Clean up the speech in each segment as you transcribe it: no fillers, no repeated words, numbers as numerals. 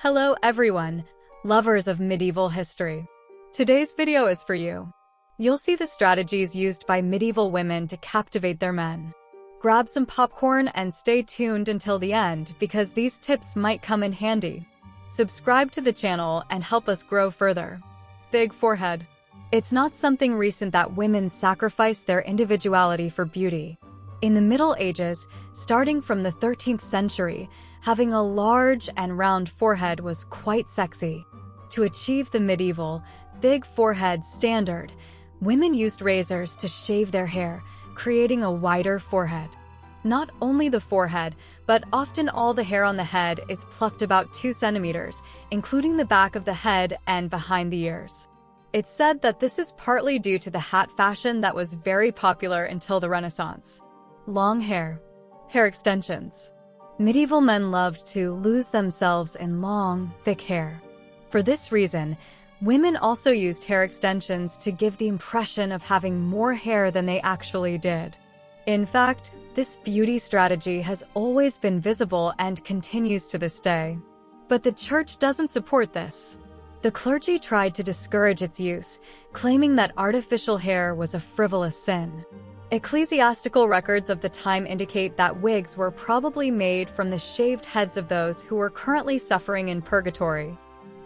Hello everyone, lovers of medieval history. Today's video is for you. You'll see the strategies used by medieval women to captivate their men. Grab some popcorn and stay tuned until the end because these tips might come in handy. Subscribe to the channel and help us grow further. Big forehead. It's not something recent that women sacrifice their individuality for beauty. In the Middle Ages, starting from the 13th century, having a large and round forehead was quite sexy. To achieve the medieval, big forehead standard, women used razors to shave their hair, creating a wider forehead. Not only the forehead, but often all the hair on the head is plucked about 2 centimeters, including the back of the head and behind the ears. It's said that this is partly due to the hat fashion that was very popular until the Renaissance. Long hair. Hair extensions. Medieval men loved to lose themselves in long, thick hair. For this reason, women also used hair extensions to give the impression of having more hair than they actually did. In fact, this beauty strategy has always been visible and continues to this day. But the church doesn't support this. The clergy tried to discourage its use, claiming that artificial hair was a frivolous sin. Ecclesiastical records of the time indicate that wigs were probably made from the shaved heads of those who were currently suffering in purgatory.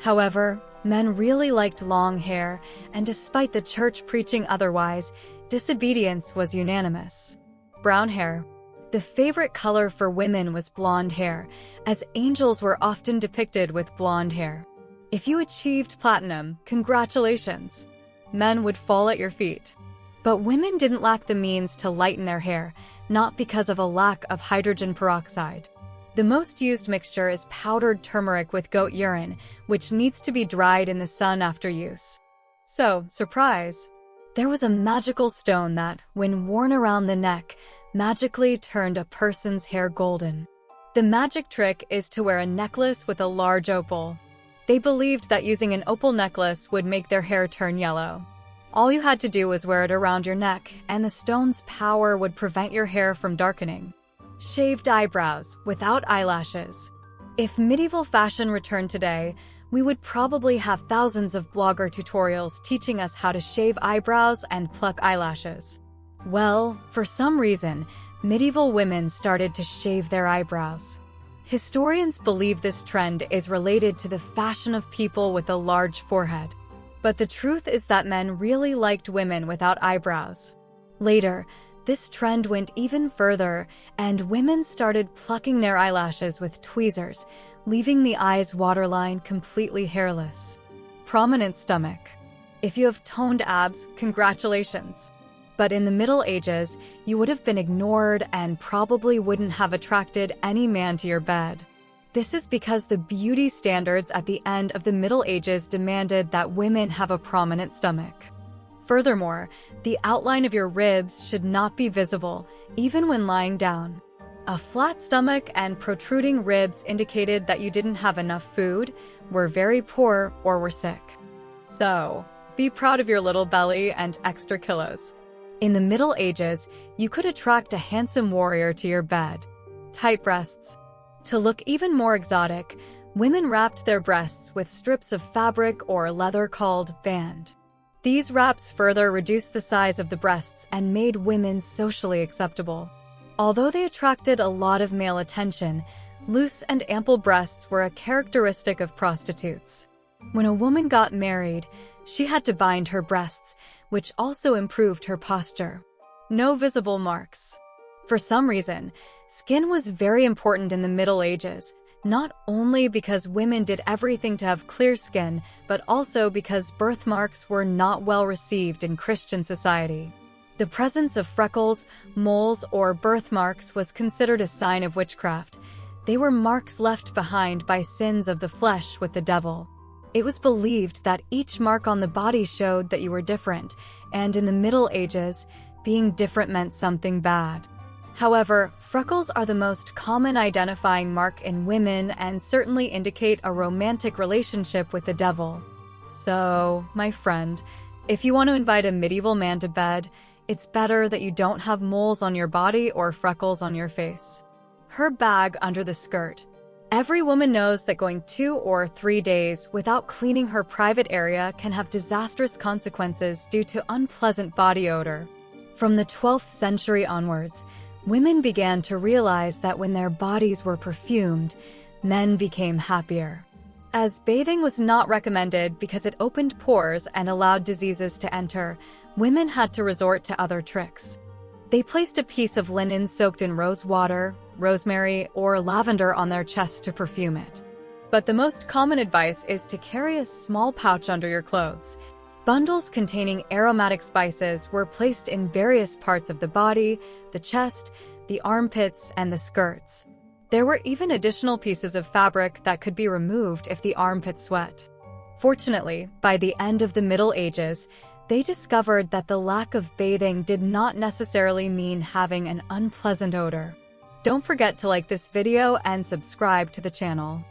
However, men really liked long hair, and despite the church preaching otherwise, disobedience was unanimous. Brown hair. The favorite color for women was blonde hair, as angels were often depicted with blonde hair. If you achieved platinum, congratulations! Men would fall at your feet. But women didn't lack the means to lighten their hair, not because of a lack of hydrogen peroxide. The most used mixture is powdered turmeric with goat urine, which needs to be dried in the sun after use. So, surprise! There was a magical stone that, when worn around the neck, magically turned a person's hair golden. The magic trick is to wear a necklace with a large opal. They believed that using an opal necklace would make their hair turn yellow. All you had to do was wear it around your neck, and the stone's power would prevent your hair from darkening. Shaved eyebrows, without eyelashes. If medieval fashion returned today, we would probably have thousands of blogger tutorials teaching us how to shave eyebrows and pluck eyelashes. Well, for some reason, medieval women started to shave their eyebrows. Historians believe this trend is related to the fashion of people with a large forehead. But the truth is that men really liked women without eyebrows. Later, this trend went even further, and women started plucking their eyelashes with tweezers, leaving the eye's waterline completely hairless. Prominent stomach. If you have toned abs, congratulations. But in the Middle Ages, you would have been ignored and probably wouldn't have attracted any man to your bed. This is because the beauty standards at the end of the Middle Ages demanded that women have a prominent stomach. Furthermore, the outline of your ribs should not be visible, even when lying down. A flat stomach and protruding ribs indicated that you didn't have enough food, were very poor, or were sick. So, be proud of your little belly and extra kilos. In the Middle Ages, you could attract a handsome warrior to your bed. Tight breasts. To look even more exotic, women wrapped their breasts with strips of fabric or leather called band. These wraps further reduced the size of the breasts and made women socially acceptable. Although they attracted a lot of male attention, loose and ample breasts were a characteristic of prostitutes. When a woman got married, she had to bind her breasts, which also improved her posture. No visible marks. For some reason, skin was very important in the Middle Ages, not only because women did everything to have clear skin, but also because birthmarks were not well received in Christian society. The presence of freckles, moles, or birthmarks was considered a sign of witchcraft. They were marks left behind by sins of the flesh with the devil. It was believed that each mark on the body showed that you were different, and in the Middle Ages, being different meant something bad. However, freckles are the most common identifying mark in women and certainly indicate a romantic relationship with the devil. So, my friend, if you want to invite a medieval man to bed, it's better that you don't have moles on your body or freckles on your face. Her bag under the skirt. Every woman knows that going 2 or 3 days without cleaning her private area can have disastrous consequences due to unpleasant body odor. From the 12th century onwards, women began to realize that when their bodies were perfumed, men became happier. As bathing was not recommended because it opened pores and allowed diseases to enter, women had to resort to other tricks. They placed a piece of linen soaked in rose water, rosemary, or lavender on their chest to perfume it. But the most common advice is to carry a small pouch under your clothes. Bundles containing aromatic spices were placed in various parts of the body, the chest, the armpits, and the skirts. There were even additional pieces of fabric that could be removed if the armpit sweat. Fortunately, by the end of the Middle Ages, they discovered that the lack of bathing did not necessarily mean having an unpleasant odor. Don't forget to like this video and subscribe to the channel.